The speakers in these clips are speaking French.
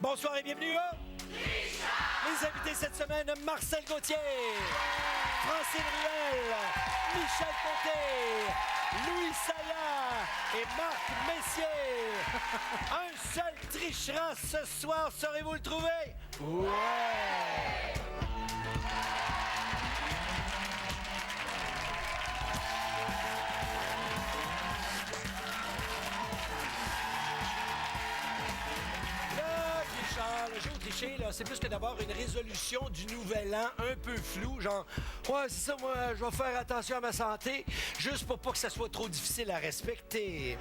Bonsoir et bienvenue à... Les invités cette semaine, Marcel Gauthier, Francine Ruel, Michel Côté, Louis Saillant et Marc Messier. Un seul trichera ce soir, saurez-vous le trouver? Ouais! Le jeu au tricher, là, c'est plus que d'avoir une résolution du nouvel an un peu floue, genre « Ouais, c'est ça, moi, je vais faire attention à ma santé, juste pour pas que ça soit trop difficile à respecter. »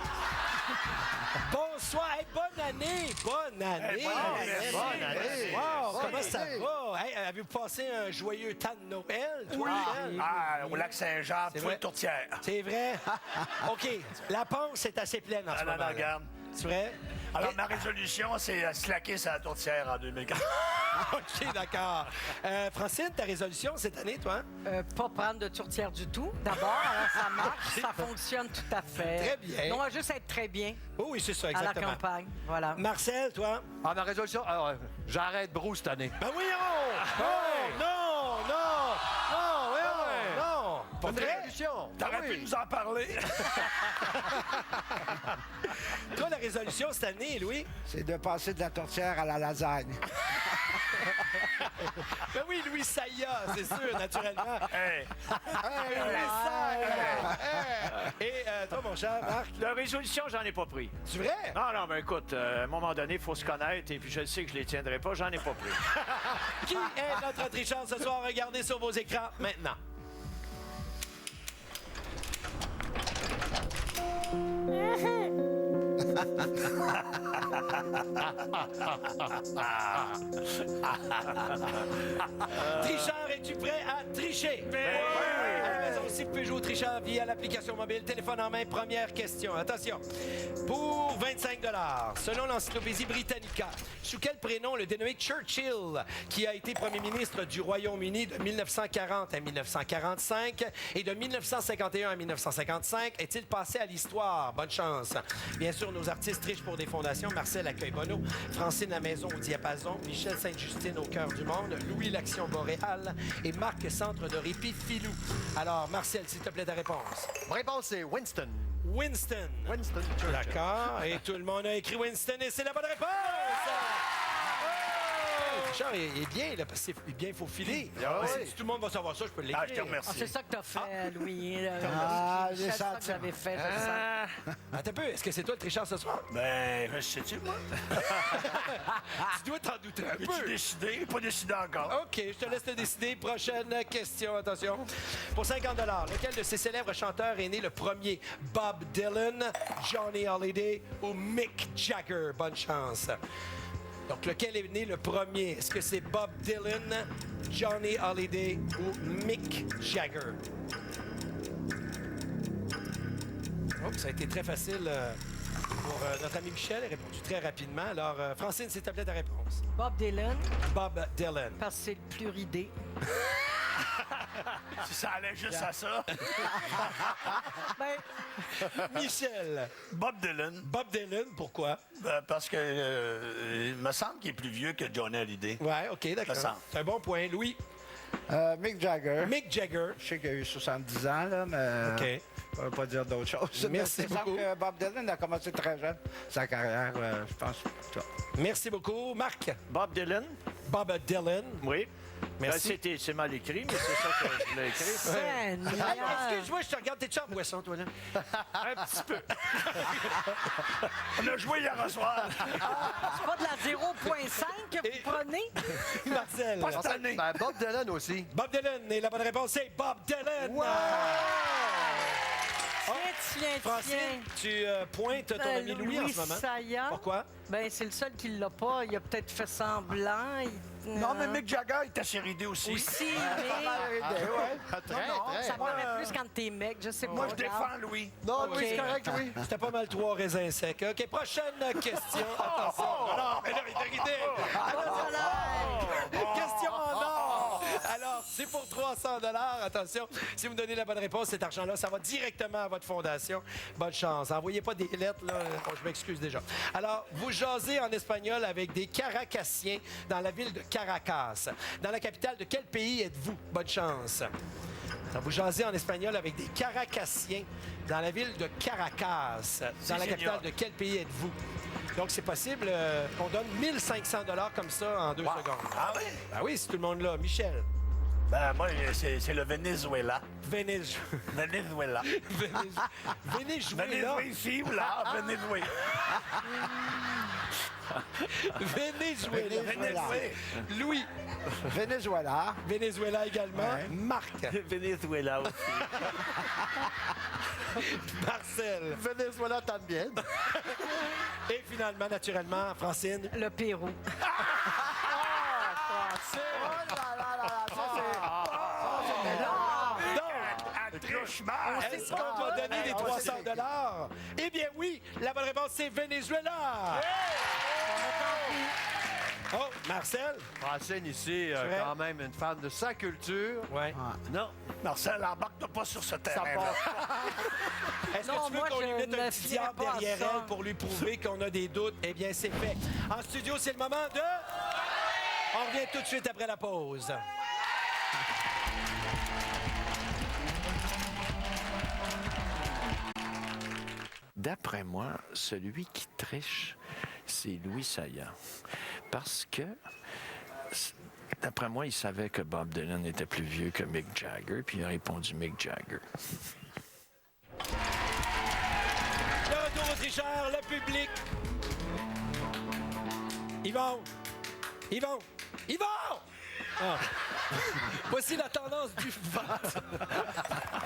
Bonsoir, hey, bonne année! Bonne année! Hey, bonne année! Wow, comment ça va? Hey, avez-vous passé un joyeux temps de Noël? Oui! Noël? Au lac Saint-Jean, C'est pour vrai? les tourtières. C'est vrai? OK, la panse est assez pleine en ce moment. Regarde. C'est vrai? Alors, ma résolution, c'est slacker sa tourtière en 2004. OK, d'accord. Francine, ta résolution cette année, toi? Pas prendre de tourtière du tout, d'abord. Alors, ça marche, ça fonctionne tout à fait. Très bien. On va juste être très bien Oh oui, c'est ça, à la exactement. campagne. Voilà. Marcel, toi? Ah, ma résolution, alors, j'arrête Brou cette année. Ben oui, oh! Non! Pas Une vrai? résolution. T'aurais pu nous en parler. Toi, la résolution cette année, Louis? C'est de passer de la tourtière à la lasagne. Ben oui, Louis Saillant, c'est sûr, naturellement. Hey. Louis Saillant! Et toi, mon cher Marc? La résolution, j'en ai pas pris. C'est vrai? Non, mais écoute, à un moment donné, il faut se connaître et puis je sais que je les tiendrai pas, j'en ai pas pris. Qui est notre tricheur ce soir? Regardez sur vos écrans maintenant. Tricheur, es-tu prêt à tricher? À la maison aussi, vous pouvez jouer au tricheur via l'application mobile, téléphone en main. Première question. Attention. Pour 25 $, selon l'encyclopédie Britannica, sous quel prénom le dénommé Churchill, qui a été premier ministre du Royaume-Uni de 1940 à 1945 et de 1951 à 1955, est-il passé à l'histoire? Bonne chance. Bien sûr, nos artistes trichent pour des fondations. Marcel accueille Bono, Francine La Maison au diapason, Michel Sainte-Justine au cœur du monde, Louis l'Action boréale et Marc Centre de répit Filou. Alors, Marcel, s'il te plaît, ta réponse. Ma réponse, c'est Winston. Winston. Winston Churchill. D'accord. Et tout le monde a écrit Winston et c'est la bonne réponse! Richard est bien, là, parce que c'est bien faufilé. oui. Si tout le monde va savoir ça, je peux l'écrire. Ah, je te remercie. Ah, c'est ça que t'as fait, Louis. j'ai C'est ça que senti. j'avais fait. je sens. Attends un peu, est-ce que c'est toi le tricheur ce soir? Ben, je sais-tu, moi? Tu dois t'en douter un Peux-tu peu. décider? Pas décidé encore. OK, je te laisse te décider. Prochaine question, attention. Pour 50 $, lequel de ces célèbres chanteurs est né le premier? Bob Dylan, Johnny Hallyday ou Mick Jagger? Bonne chance. Donc, lequel est né le premier? Est-ce que c'est Bob Dylan, Johnny Hallyday ou Mick Jagger? Oh, ça a été très facile pour notre ami Michel. Il a répondu très rapidement. Alors, Francine, s'il te plaît, ta réponse. Bob Dylan, Bob Dylan. parce que c'est le plus ridé. Si ça allait juste à ça. Ben, Michel. Bob Dylan. Bob Dylan, pourquoi? Parce que il me semble qu'il est plus vieux que Johnny Hallyday. Ouais, OK, d'accord. Me semble. C'est un bon point. Louis. Mick Jagger. Mick Jagger. Je sais qu'il a eu 70 ans, là, mais OK. on ne va pas dire d'autre chose. Merci Mais il me semble beaucoup. que Bob Dylan a commencé très jeune sa carrière, je pense. Ça. Merci beaucoup. Marc. Bob Dylan? Bob Dylan. Oui. Merci. C'est mal écrit, mais c'est ça que je l'ai écrit. Seigneur. Hey, excuse-moi, je te regarde. T'es-tu en boisson, toi, là? Un petit peu. On a joué hier soir. C'est pas de la 0.5 que vous prenez? Marcel. Pas cette année. Ben, Bob Dylan aussi. Bob Dylan. Et la bonne réponse, c'est Bob Dylan. Tiens, Francine, tu pointes ton ami Louis en ce moment. Saillant. Pourquoi? Ben, c'est le seul qui l'a pas. Il a peut-être fait semblant. Non, mais Mick Jagger, il est assez ridé aussi. Aussi, mais ça paraît plus quand t'es mec. Je sais pas. Moi, je regarde. défends Louis. Non, OK. oui, c'est correct, oui. C'était pas mal 3 raisins secs. OK, prochaine question. Attention. Non, mais là, il est ridé. Question en or. Alors, c'est C'est pour 300 $. Attention, si vous me donnez la bonne réponse, cet argent-là, ça va directement à votre fondation. Bonne chance. Envoyez pas des lettres, là. Bon, je m'excuse déjà. Alors, vous jasez en espagnol avec des Caracassiens dans la ville de Caracas. Dans la capitale de quel pays êtes-vous? Bonne chance. Alors, vous jasez en espagnol avec des Caracassiens dans la ville de Caracas. Dans la capitale de quel pays êtes-vous? Donc, c'est possible qu'on donne 1500 $ comme ça en 2 secondes. Ah oui? Ben oui, c'est tout le monde là. Michel. Ben, moi, c'est le Venezuela. Venezuela. Venezuela. Venezuela. Ici ou là? Venezuela. Venezuela. Venezuela. Louis. Venezuela. Venezuela également. Ouais. Marc. Venezuela aussi. Marcel. Venezuela también. Et finalement, naturellement, Francine. Le Pérou. Est-ce qu'on va donner les 300 $? Eh bien oui, la bonne réponse, c'est Venezuela. Oh, Marcel. Francine ici, Vrai. quand même une fan de sa culture. Ouais. Non, Marcel, embarque pas sur ce Ça terrain. passe. Est-ce Non, que tu veux moi, qu'on lui je mette un me petit fie diable pas à derrière ça. elle pour lui prouver qu'on a des doutes? Eh bien, c'est fait. En studio, c'est le moment de... On revient tout de suite après la pause. D'après moi, celui qui triche, c'est Louis Saillant. Parce que, d'après moi, il savait que Bob Dylan était plus vieux que Mick Jagger, puis il a répondu Mick Jagger. Le retour au tricheur, le public. Yvon! Yvon! Yvon! Ah. Voici la tendance du vote.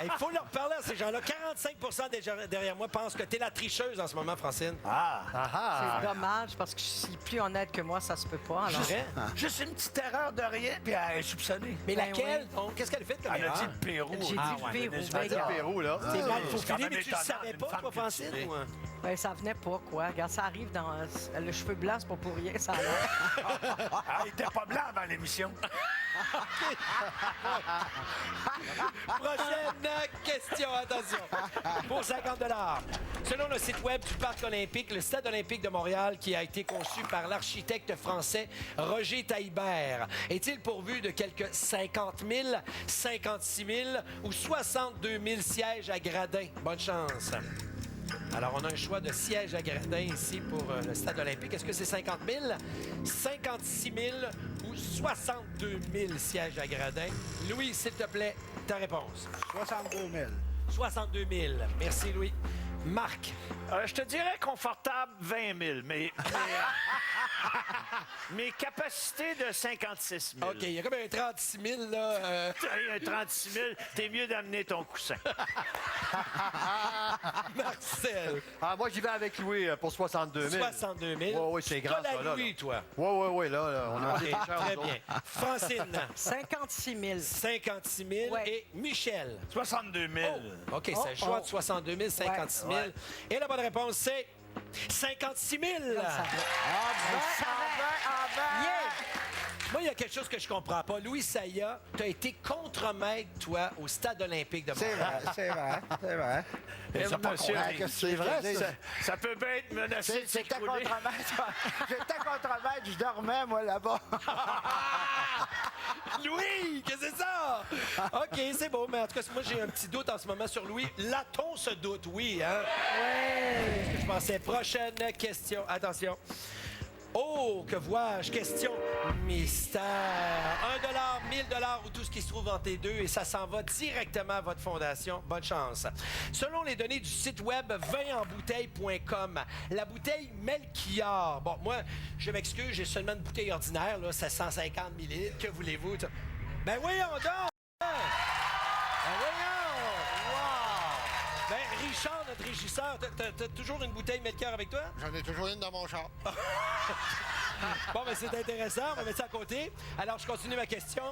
Il faut leur parler à ces gens-là. 45 des gens derrière moi pensent que t'es la tricheuse en ce moment, Francine. C'est dommage parce que je suis plus honnête que moi, ça se peut pas. Alors. Vrai? Juste une petite erreur de rien, puis elle est soupçonnée. Mais Ben laquelle? oui. Donc, qu'est-ce qu'elle fait comme Elle a erreur? dit le Pérou. J'ai dit le Pérou. Venezuela. Ben, C'est le Pérou, là. C'est mal c'est faufilé, quand même mais tu le étonnant savais d'une pas, femme toi, Francine? cultivée. Ou, Ben, ça venait pas, quoi. Regarde, ça arrive dans le cheveu blanc, c'est pas pour rien, ça a l'air. Ah, il était pas blanc avant l'émission. Prochaine question, attention. Pour 50 $. Selon le site web du Parc olympique, le Stade olympique de Montréal, qui a été conçu par l'architecte français Roger Taillibert, est-il pourvu de quelques 50 000, 56 000 ou 62 000 sièges à gradins? Bonne chance. Alors, on a un choix de sièges à gradins ici pour le Stade olympique. Est-ce que c'est 50 000, 56 000 ou 62 000 sièges à gradins? Louis, s'il te plaît, ta réponse. 62 000. 62 000. Merci, Louis. Marc. Je te dirais confortable 20 000, mais mes capacités de 56 000. OK, il y a comme un 36 000, là. Un 36 000, t'es mieux d'amener ton coussin. Marcel. Ah, moi, j'y vais avec Louis pour 62 000. 62 000. Oui, c'est grand, T'as ça, la là. Louis, toi. Oui, là, on a OK, des tricheurs, très nous autres. bien. Francine. 56 000. 56 000. Ouais. Et Michel. 62 000. OK, c'est le choix de 62 000, 56 000. Ouais. Et la bonne réponse, c'est 56 000. Moi, il y a quelque chose que je comprends pas. Louis Saillat, tu as été contre-maître, toi, au Stade olympique de C'est Montréal. vrai, c'est vrai, c'est vrai. Monsieur, Ouais, qu'est-ce que c'est vrai, ça? ça peut bien être menacé de J'étais s'écrouler. contre-maître. J'étais contre-maître, je dormais, moi, là-bas. Louis, qu'est-ce que c'est ça? OK, c'est beau, mais en tout cas, moi, j'ai un petit doute en ce moment sur Louis. L'a-t-on ce doute? Oui, hein? Oui. Ce que je pensais. Prochaine question. Attention. Oh, que vois-je? Question mystère. 1 $, 1000 $ ou tout ce qui se trouve entre les deux et ça s'en va directement à votre fondation. Bonne chance. Selon les données du site web vininenbouteille.com, la bouteille Melchior. Bon, moi, je m'excuse, j'ai seulement une bouteille ordinaire, là, c'est 150 ml. Que voulez-vous? Ben voyons donc! Ben voyons! Wow! Ben Richard, notre régisseur, t'as toujours une bouteille Melchior avec toi? J'en ai toujours une dans mon char. Bon, ben c'est intéressant. On va mettre ça à côté. Alors, je continue ma question.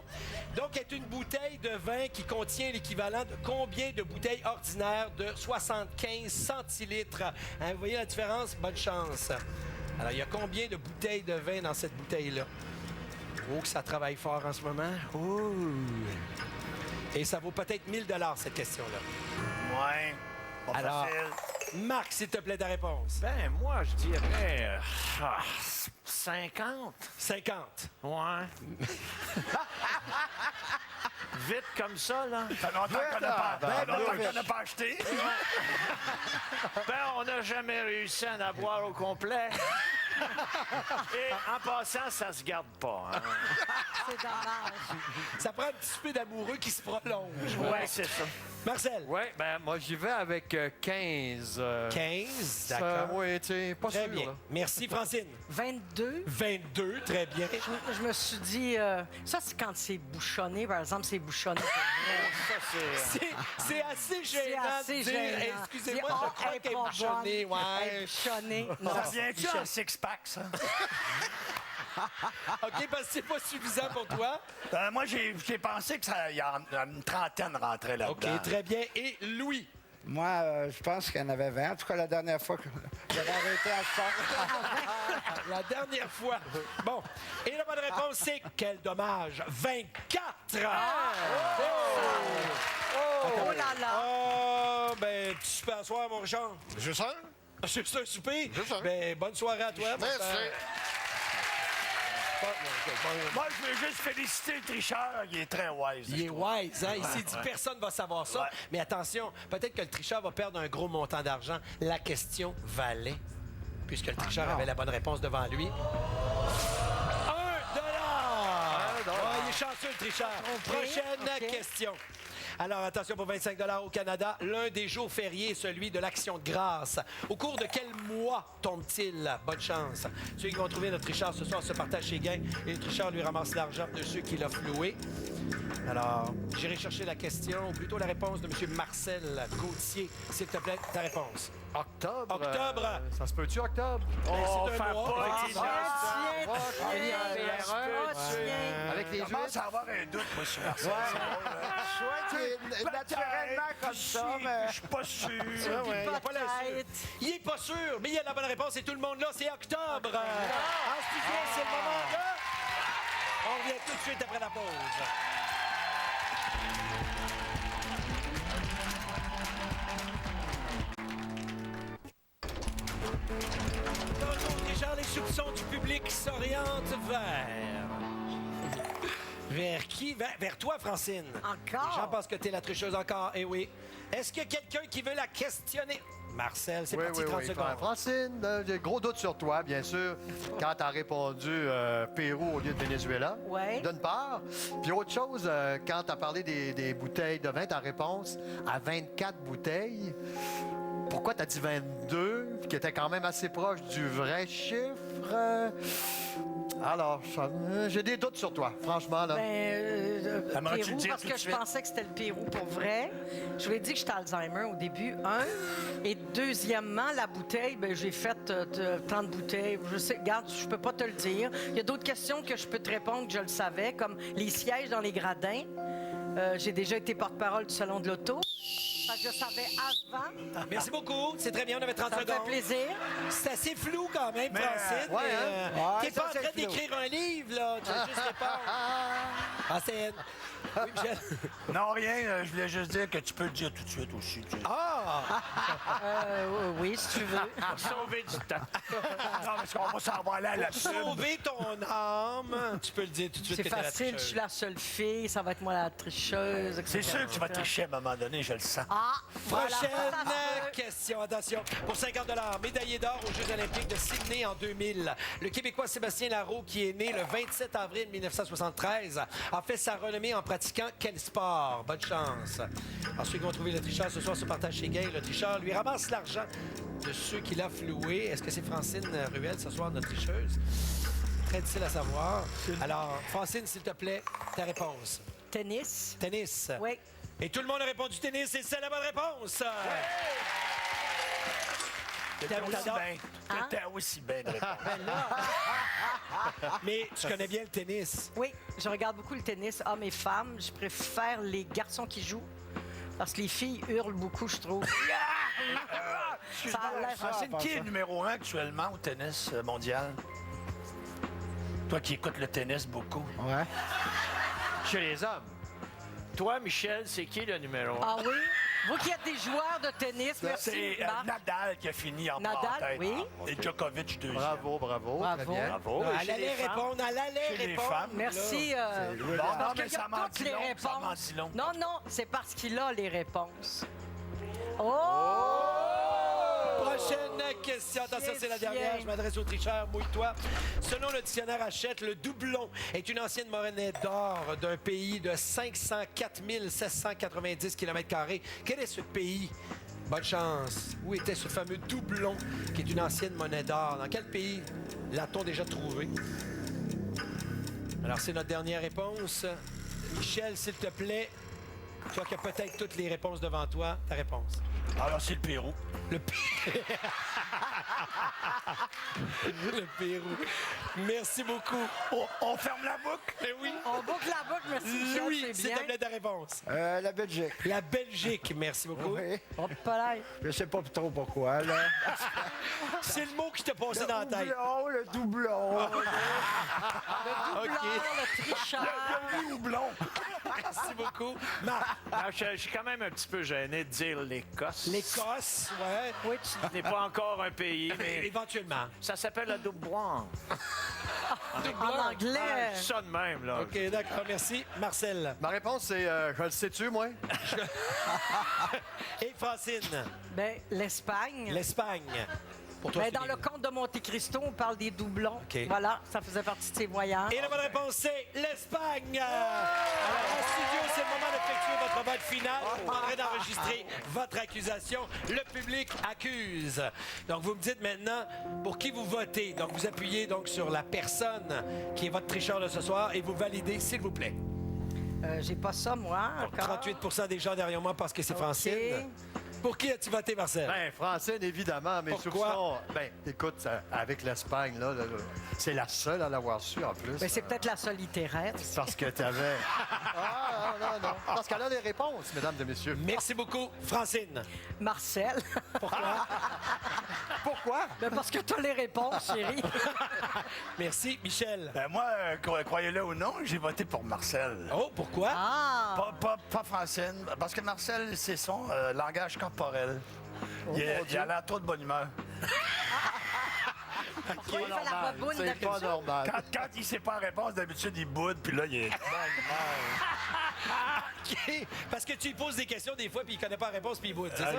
Donc, est une bouteille de vin qui contient l'équivalent de combien de bouteilles ordinaires de 75 centilitres? Hein, vous voyez la différence? Bonne chance. Alors, il y a combien de bouteilles de vin dans cette bouteille-là? Oh, que ça travaille fort en ce moment. Ouh. Et ça vaut peut-être 1000 $ cette question-là. Ouais. Pas Alors, facile. Marc, s'il te plaît, ta réponse. Ben, moi, je dirais 50. 50. Ouais. Vite comme ça, là. Ça fait longtemps qu'on n'a pas acheté. Ben, on n'a jamais réussi à en avoir au complet. Et en passant, ça se garde pas. Hein? C'est dommage. Ça prend un petit souper d'amoureux qui se prolonge. Ouais, c'est ça. Marcel. Ouais, ben moi j'y vais avec 15. 15. D'accord. Oui, tu sais, pas Très sûr. bien. Là. Merci, Francine. 22. 22. Très bien. Je me suis dit, ça, c'est quand c'est bouchonné, par exemple, c'est bouchonné. Ça, c'est... C'est assez gênant assez de dire, gênant. excusez-moi, Dire, je crois elle est qu'elle est pas bouchonnée. bonne. Elle est Ouais. bouchonnée. Non. Ça vient-tu en six-pack, ça? OK, parce que c'est pas suffisant pour toi. Moi, j'ai pensé que ça y a une trentaine rentrait là-dedans. OK, très bien. Et Louis. Moi, je pense qu'il y en avait 20. En tout cas, la dernière fois que j'avais arrêté à ça. La dernière fois. Bon. Et la bonne réponse, c'est quel dommage. 24! Oh là là. Oh, ben, tu peux asseoir, mon Richard. Juste un? Juste un souper? Juste un. Ben, bonne soirée à toi. mon Merci. père. Moi, je veux juste féliciter le tricheur. Il est très wise. Il est wise, hein? Il s'est dit personne ne va savoir ça. Ouais. Mais attention, peut-être que le tricheur va perdre un gros montant d'argent. La question valait, puisque le tricheur avait la bonne réponse devant lui. $1! Il est chanceux, le tricheur. Prochaine OK. question. Alors, attention pour 25 $ au Canada. L'un des jours fériés est celui de l'Action de grâce. Au cours de quel mois tombe-t-il? Bonne chance. Ceux qui vont trouver notre tricheur ce soir se partagent chez gains et le tricheur lui ramasse l'argent de ceux qui l'ont floué. Alors, j'irai chercher la question, ou plutôt la réponse de M. Marcel Gauthier. S'il te plaît, ta réponse. Octobre. Octobre. Ça se peut-tu, octobre? Ben, c'est un fait mois. pas Ah, avec les Avec les Je commence huîtres. à avoir un doute, moi, sur Marcel. Naturellement comme ça, mais... Je suis pas sûr. Il a pas la Peut-être. Il est pas sûr, mais il a la bonne réponse et tout le monde là, c'est octobre. En studio, c'est le moment là. On revient tout de suite après la pause. Bonjour, Richard, les soupçons du public s'orientent vers... Vers qui? Vers toi, Francine. Encore? Les gens pensent que t'es la tricheuse encore. Eh oui. Est-ce qu'il y a quelqu'un qui veut la questionner? Marcel, c'est parti 30 secondes. Francine, j'ai gros doute sur toi, bien sûr, quand tu as répondu Pérou au lieu de Venezuela. Ouais. D'une part. Puis autre chose, quand tu as parlé des bouteilles de vin, ta réponse à 24 bouteilles. Pourquoi tu as dit 22, qui était quand même assez proche du vrai chiffre? Alors, j'ai des doutes sur toi, franchement. Là. Aimerais-tu Pérou, le dire parce tout de que je suite? pensais que c'était le Pérou pour vrai. Je lui ai dit que j'étais Alzheimer au début, Et deuxièmement, la bouteille, ben, j'ai fait 30 bouteilles. Je sais, regarde, je peux pas te le dire. Il y a d'autres questions que je peux te répondre que je le savais, comme les sièges dans les gradins. J'ai déjà été porte-parole du Salon de l'Auto. Fait que je savais avant. Merci beaucoup. C'est très bien, on avait 30 Ça me fait secondes. plaisir. C'est assez flou quand même, Mais, Francine. ouais, mais, hein? T'es Ouais, ça, pas en c'est train flou. d'écrire un livre, là. Tu vas juste répondre. Francine. Oui, Michel. Non, rien. Je voulais juste dire que tu peux le dire tout de suite aussi. Ah! Oui, si tu veux. Sauver du temps. Non, parce qu'on va s'en aller à la pub. Sauver ton âme. Tu peux le dire tout de suite. C'est que t'es la facile, je tricheuse. suis la seule fille, ça va être moi la tricheuse, etc. C'est sûr que tu vas tricher à un moment donné, je le sens. Ah, voilà. Prochaine question, attention. Pour 50 $, médaillé d'or aux Jeux olympiques de Sydney en 2000. Le Québécois Sébastien Larreau, qui est né le 27 avril 1973, a fait sa renommée en pratiquant quel sport? Bonne chance. Alors, ceux qui vont trouver le tricheur ce soir se partagent chez Gay. Le tricheur lui ramasse l'argent de ceux qui l'ont floué. Est-ce que c'est Francine Ruel ce soir, notre tricheuse? Très difficile à savoir. Alors, Francine, s'il te plaît, ta réponse. Tennis. Tennis. Oui. Et tout le monde a répondu tennis et c'est la bonne réponse. T'étais aussi t'adores. bien. Hein? T'étais aussi bien de répondre. Mais tu connais bien le tennis. Oui, je regarde beaucoup le tennis, hommes et femmes. Je préfère les garçons qui jouent. Parce que les filles hurlent beaucoup, je trouve. Ça a l'air- Francine, qui est numéro 1 actuellement au tennis mondial? Toi qui écoutes le tennis beaucoup. Ouais. Chez les hommes. Toi, Michel, c'est qui le numéro 1? Ah oui? Vous qui êtes des joueurs de tennis, merci, C'est Marc. Nadal qui a fini en Nadal, tête. oui. Et Djokovic deuxième. Bravo. Bravo. Très bien. Bravo. Elle Et chez allait les femmes? répondre, elle allait Chez les répondre. femmes. Merci. Non, non, parce mais qu'il y a ça m'en toutes dit les long, ça réponses. m'en dit long. Non, non, c'est parce qu'il a les réponses. Oh! Prochaine question. Attention, c'est la dernière. Je m'adresse au tricheur. Mouille-toi. Selon le dictionnaire Hachette, le doublon est une ancienne monnaie d'or d'un pays de 504 790 km². Quel est ce pays? Bonne chance. Où était ce fameux doublon qui est une ancienne monnaie d'or? Dans quel pays l'a-t-on déjà trouvé? Alors, c'est notre dernière réponse. Michel, s'il te plaît, toi qui as peut-être toutes les réponses devant toi, ta réponse. Alors, c'est le Pérou. Le Le Pérou. Merci beaucoup. On ferme la boucle? Eh oui. On boucle la boucle, merci, Michel, Louis, c'est s'il bien. te plaît, ta réponse. La Belgique. La Belgique. Merci beaucoup. Oui. Hop là. Je sais pas trop pourquoi, là. C'est le mot qui t'a passé dans la tête. Le doublon. Le doubleur, le tricheur. Le houblon. Merci beaucoup. Marc, Non, je suis quand même un petit peu gêné de dire l'Écosse. l'Écosse, ouais. Oui, Ce n'est pas encore un pays, mais Éventuellement. ça s'appelle la doublon. en anglais. Je dis ça de même, là. OK, d'accord, merci. Marcel. Ma réponse, c'est je le sais-tu, moi? Et Francine. Ben, l'Espagne. L'Espagne. Pour toi, Ben, c'est dans bien. le conte de Monte Cristo, on parle des doublons. OK. Voilà, ça faisait partie de ses voyages. Et la bonne réponse, c'est l'Espagne. Alors, en studio, c'est le moment d'effectuer votre vote final. Vous demanderez d'enregistrer votre accusation. Le public accuse. Donc, vous me dites maintenant pour qui vous votez. Donc, vous appuyez donc sur la personne qui est votre tricheur de ce soir et vous validez, s'il vous plaît. J'ai pas ça, moi, encore. 38 des gens derrière moi pensent que c'est Francine. Pour qui as-tu voté, Marcel? Ben, Francine, évidemment, mais Pourquoi? soupçons... Ben, écoute, avec l'Espagne, là, c'est la seule à l'avoir su, en plus. Ben, c'est peut-être la seule littéraire. Parce que t'avais... Ah, non. Parce qu'elle a les réponses, mesdames et messieurs. Merci beaucoup, Francine. Marcel. Pourquoi? Pourquoi? Ben, parce que t'as les réponses, chérie. Merci, Michel. Ben moi, croyez-le ou non, j'ai voté pour Marcel. Oh, pourquoi? Ah! Pas Francine, parce que Marcel, c'est son langage corporel. Il a l'air trop de bonne humeur. Il fait la baboune C'est pas d'habitude. normal. Quand il sait pas la réponse, d'habitude, il boude, puis là, il est de bonne humeur. OK. Parce que tu lui poses des questions des fois, puis il connaît pas la réponse, puis il boude, c'est ça?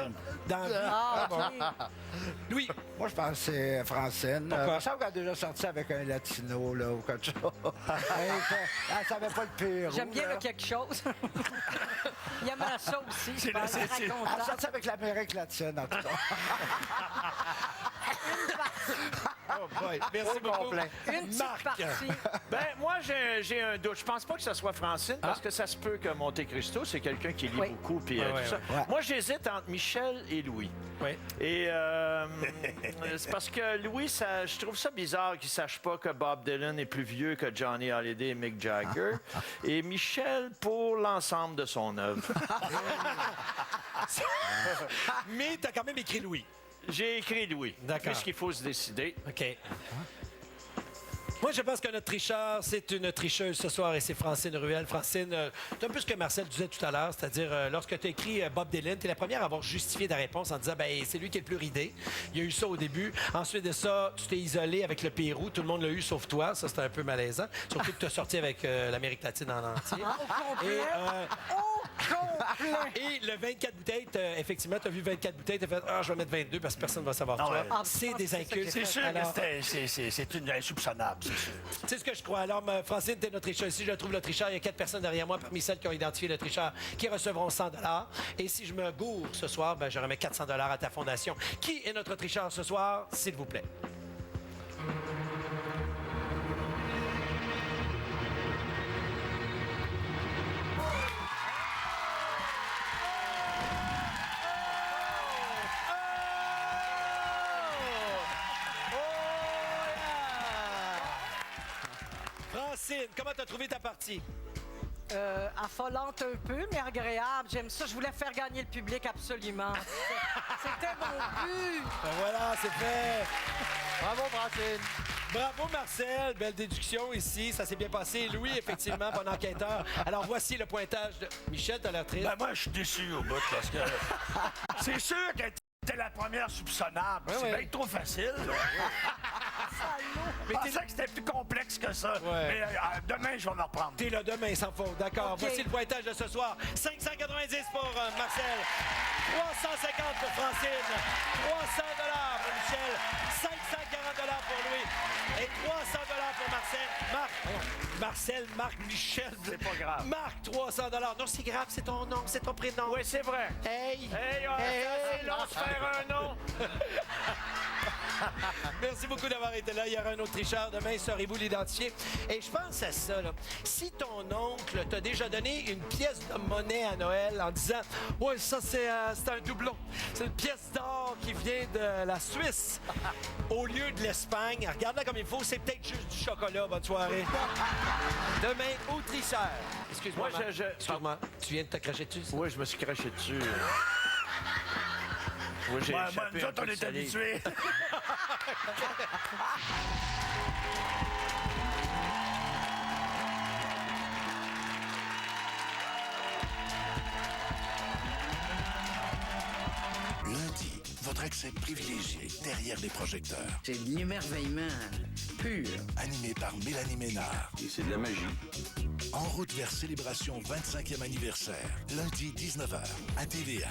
Dans la vie. Ah, OK. Louis, Moi, je pense que c'est Francine. Pourquoi? Il me semble qu'elle a déjà sorti avec un latino, là, ou quelque chose. Elle savait pas le Pérou. J'aime bien là. le quelque chose. Il aimerait ça aussi. Je pense, c'est- raconte Elle a ça. sorti avec l'Amérique latine, en tout cas. oh boy, merci beaucoup. complet. Une petite Marc. partie. Ben, moi, j'ai un doute. Je pense pas que ce soit Francine, parce que ça se peut que Monte Cristo, c'est quelqu'un qui lit Oui. beaucoup, puis Ouais, tout ça. ouais. Moi, j'hésite entre Michel et Louis. Oui. Et c'est parce que Louis, je trouve ça bizarre qu'il sache pas que Bob Dylan est plus vieux que Johnny Hallyday et Mick Jagger. Et Michel pour l'ensemble de son œuvre. Mais tu as quand même écrit Louis. J'ai écrit Louis, D'accord. puisqu'il faut se décider. OK. Moi, je pense que notre tricheur, c'est une tricheuse ce soir et c'est Francine Ruel. Francine, c'est un peu ce que Marcel disait tout à l'heure, c'est-à-dire lorsque tu as écrit Bob Dylan, tu es la première à avoir justifié ta réponse en disant ben c'est lui qui est le plus ridé. Il y a eu ça au début. Ensuite de ça, tu t'es isolé avec le Pérou. Tout le monde l'a eu sauf toi. Ça, c'était un peu malaisant. Surtout que tu as sorti avec l'Amérique latine en entier. Au complet. Et le 24 bouteilles, effectivement, tu as vu 24 bouteilles, tu as fait « Ah, je vais mettre 22 parce que personne ne va savoir toi. ouais. C'est des incultes. C'est sûr Alors, que c'est une insoupçonnable, c'est sûr. c'est ce que je crois. Alors, Francine, t'es notre tricheur. Si je trouve le tricheur, il y a 4 personnes derrière moi, parmi celles qui ont identifié le tricheur, qui recevront 100 $. Et si je me gourre ce soir, ben, je remets 400 $ à ta fondation. Qui est notre tricheur ce soir, s'il vous plaît? Francine, comment t'as trouvé ta partie? Affolante un peu, mais agréable. J'aime ça. Je voulais faire gagner le public absolument. C'était mon but. Ben voilà, c'est fait. Bravo, Francine. Bravo, Marcel. Belle déduction ici. Ça s'est bien passé. Louis, effectivement, bon enquêteur. Alors, voici le pointage de Michel. T'as l'air triste. Ben, moi, je suis déçu au bout, parce que c'est sûr qu'elle était la première soupçonnable. Ouais, c'est ouais. bien trop facile. Je pensais que c'était plus complexe que ça. Ouais. Mais demain, je vais me reprendre. T'es là demain, sans faute. D'accord. OK. Voici le pointage de ce soir. 590 pour Marcel. 350 pour Francine. 300 pour Michel. 540 pour Louis. Et 300 pour Marcel. Marcel, Marc, Michel. C'est pas grave. Marc, 300 Non, c'est grave. C'est ton nom. C'est ton prénom. Oui, c'est vrai. Hey! Hey, c'est long de faire un nom. Merci beaucoup d'avoir été là. Il y aura un autre tricheur demain. Saurez-vous l'identifier? Et je pense à ça, là. Si ton oncle t'a déjà donné une pièce de monnaie à Noël en disant « Ouais, ça, c'est un doublon. C'est une pièce d'or qui vient de la Suisse. » Au lieu de l'Espagne, regarde-la comme il faut. C'est peut-être juste du chocolat. Bonne soirée. Demain, au tricheur. Excuse-moi, Moi, Marc. Excuse-moi. Tu viens de te cracher dessus? Oui, je me suis craché dessus. Oui, j'ai Moi, échappé nous un autres, peu on de est salive. habitués. Lundi, votre accès privilégié derrière les projecteurs. C'est de l'émerveillement pur. Animé par Mélanie Ménard. Et c'est de la magie. En route vers célébration 25e anniversaire. Lundi 19h à TVA.